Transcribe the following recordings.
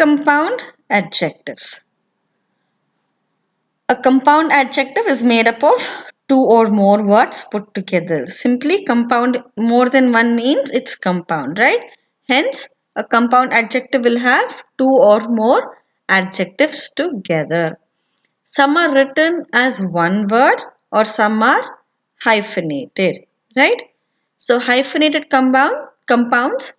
Compound adjectives. A compound adjective is made up of two or more words put together. Simply compound more than one means it's compound, right? Hence, a compound adjective will have two or more adjectives together. Some are written as one word or some are hyphenated, right? So hyphenated compounds,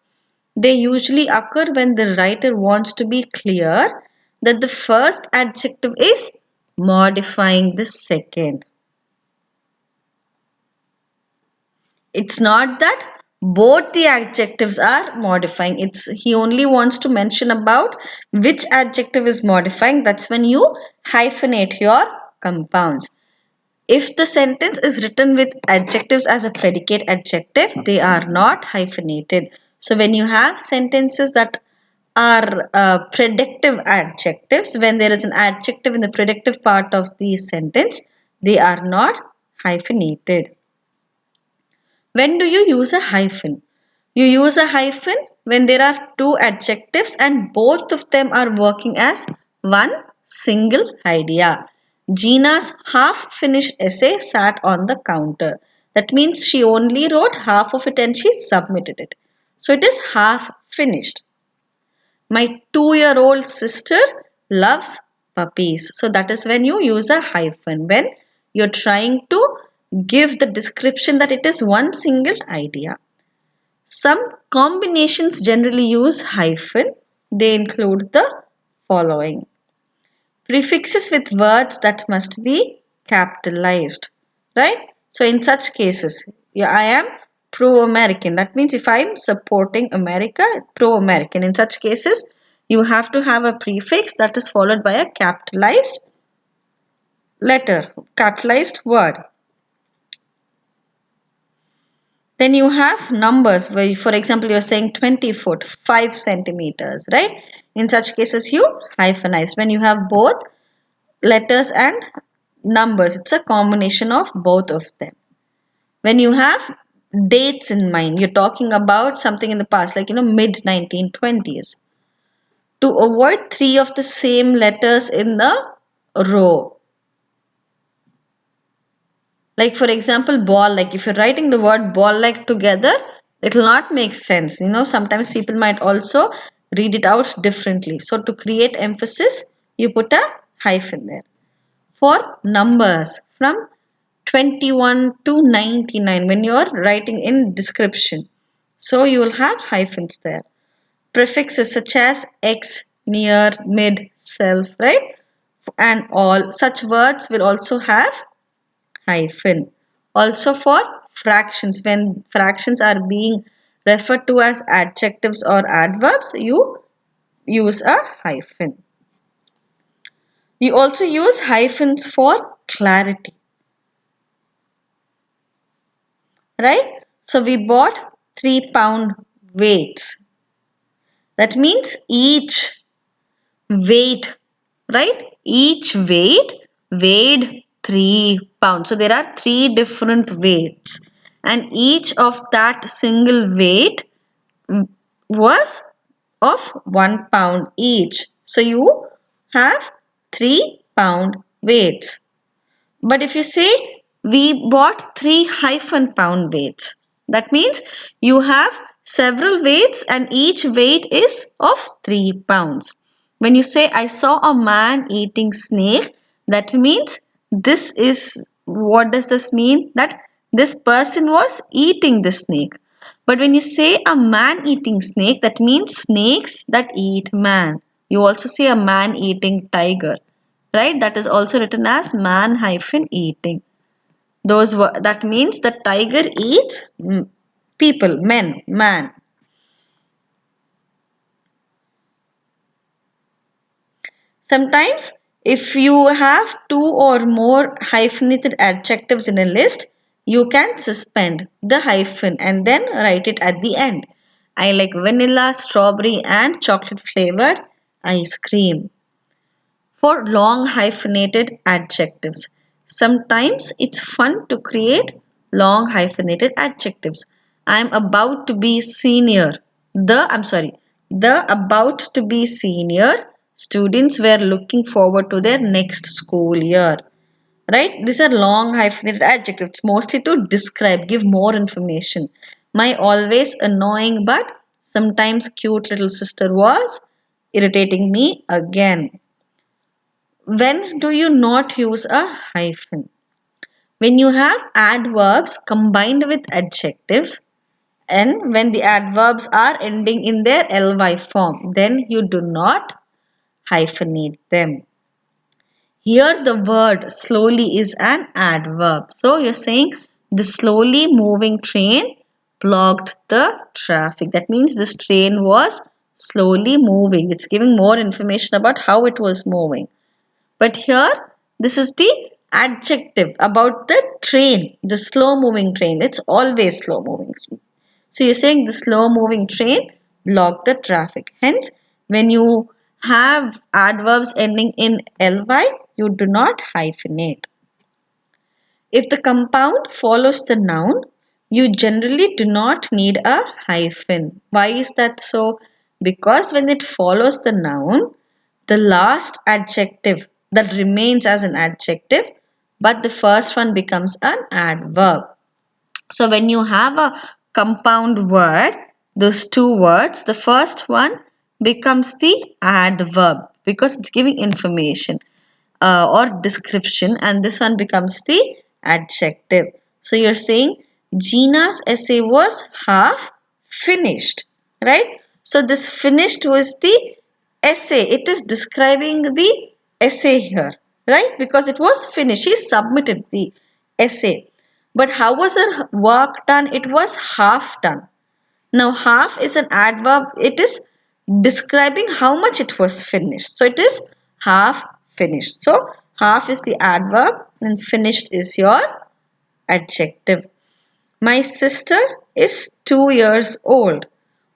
they usually occur when the writer wants to be clear that the first adjective is modifying the second. It's not that both the adjectives are modifying. It's he only wants to mention about which adjective is modifying. That's when you hyphenate your compounds. If the sentence is written with adjectives as a predicate adjective, they are not hyphenated. So when you have sentences that are predictive adjectives, when there is an adjective in the predictive part of the sentence, they are not hyphenated. When do you use a hyphen? You use a hyphen when there are two adjectives and both of them are working as one single idea. Gina's half finished essay sat on the counter. That means she only wrote half of it and she submitted it. So it is half finished. My 2-year-old sister loves puppies. So that is when you use a hyphen, when you're trying to give the description that it is one single idea. Some combinations generally use hyphen. They include the following. Prefixes with words that must be capitalized, right? So in such cases, I am pro-American. That means if I'm supporting America, pro-American. In such cases, you have to have a prefix that is followed by a capitalized letter, capitalized word. Then you have numbers where, for example, you're saying 20 foot, 5 centimeters, right? In such cases, you hyphenize. When you have both letters and numbers, it's a combination of both of them. When you have dates in mind, you're talking about something in the past, like, mid 1920s. To avoid three of the same letters in the row. Like for example, ball, like if you're writing the word ball like together, it will not make sense. Sometimes people might also read it out differently. So to create emphasis, you put a hyphen there. For numbers from 21 to 99, when you're writing in description, so you will have hyphens there. Prefixes such as ex, near, mid, self, right? And all such words will also have hyphen. Also for fractions, when fractions are being referred to as adjectives or adverbs, you use a hyphen. You also use hyphens for clarity, right? So we bought 3-pound weights. That means each weight, right? Each weight weighed 3 pounds. So there are 3 different weights, and each of that single weight was of 1 pound each. So you have 3-pound weights. But if you say we bought 3-pound weights, that means you have several weights and each weight is of 3 pounds. When you say I saw a man eating snake, that means what does this mean? That this person was eating the snake. But when you say a man eating snake, that means snakes that eat man. You also say a man eating tiger, right? That is also written as man hyphen eating. That means the tiger eats people, men, man. Sometimes if you have 2 or more hyphenated adjectives in a list, you can suspend the hyphen and then write it at the end. I like vanilla, strawberry and chocolate flavored ice cream. For long hyphenated adjectives, sometimes it's fun to create long hyphenated adjectives. I'm about to be senior. I'm sorry. The about to be senior students were looking forward to their next school year. Right? These are long hyphenated adjectives, mostly to describe, give more information. My always annoying but sometimes cute little sister was irritating me again. When do you not use a hyphen? When you have adverbs combined with adjectives, and when the adverbs are ending in their ly form, then you do not hyphenate them. Here the word slowly is an adverb. So you're saying the slowly moving train blocked the traffic. That means this train was slowly moving. It's giving more information about how it was moving. But here this is the adjective about the train, the slow moving train. It's always slow moving. So you're saying the slow moving train blocked the traffic. Hence, when you have adverbs ending in ly, you do not hyphenate. If the compound follows the noun, you generally do not need a hyphen. Why is that so? Because when it follows the noun, the last adjective that remains as an adjective, but the first one becomes an adverb. So when you have a compound word, those two words, the first one becomes the adverb because it's giving information or description, and this one becomes the adjective. So you're saying Gina's essay was half finished, right? So this finished was the essay. It is describing the essay here, right? Because it was finished. She submitted the essay. But how was her work done? It was half done. Now, half is an adverb. It is describing how much it was finished. So, it is half finished. So, half is the adverb and finished is your adjective. My sister is 2 years old.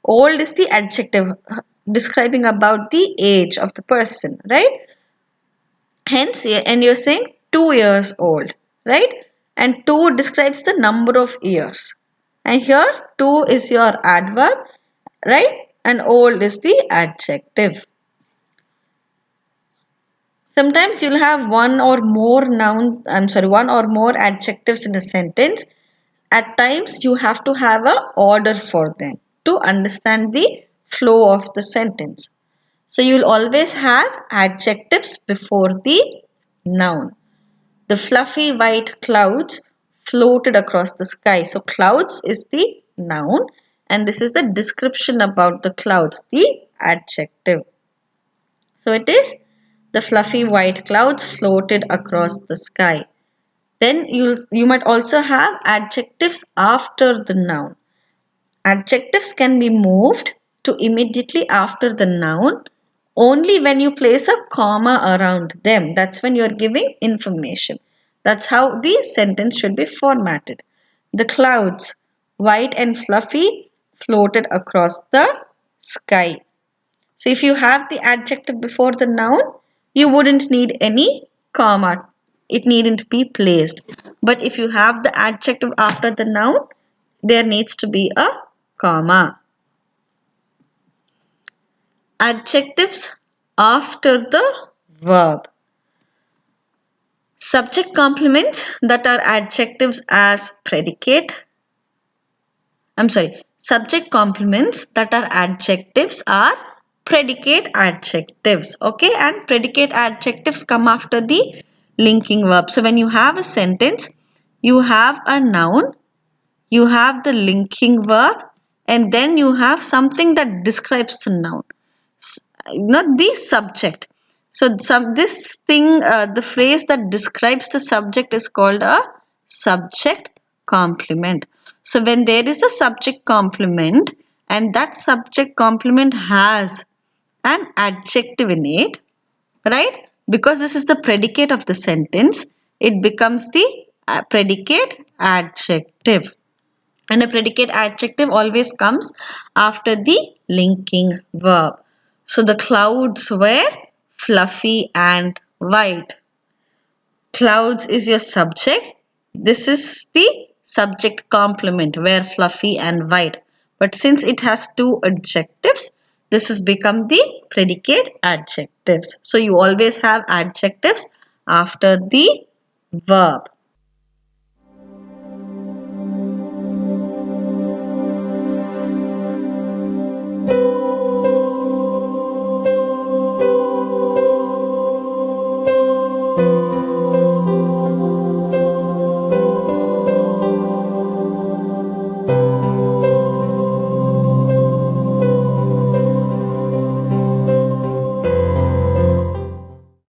Old is the adjective describing about the age of the person, right? Hence, and you're saying 2 years old, right? And 2 describes the number of years. And here 2 is your adverb, right? And old is the adjective. Sometimes you'll have one or more adjectives in a sentence. At times you have to have a order for them to understand the flow of the sentence. So you'll always have adjectives before the noun. The fluffy white clouds floated across the sky. So clouds is the noun and this is the description about the clouds, the adjective. So it is the fluffy white clouds floated across the sky. Then you might also have adjectives after the noun. Adjectives can be moved to immediately after the noun only when you place a comma around them. That's when you're giving information. That's how the sentence should be formatted. The clouds, white and fluffy, floated across the sky. So if you have the adjective before the noun, you wouldn't need any comma. It needn't be placed. But if you have the adjective after the noun, there needs to be a comma. Adjectives after the verb. Subject complements that are adjectives as predicate. Subject complements that are adjectives are predicate adjectives. Okay, and predicate adjectives come after the linking verb. So when you have a sentence, you have a noun, you have the linking verb, and then you have something that describes the noun, not the subject. So the phrase that describes the subject is called a subject complement. So when there is a subject complement and that subject complement has an adjective in it, right? Because this is the predicate of the sentence, it becomes the predicate adjective. And a predicate adjective always comes after the linking verb. So the clouds were fluffy and white. Clouds is your subject. This is the subject complement where fluffy and white. But since it has two adjectives, This has become the predicate adjectives. So you always have adjectives after the verb.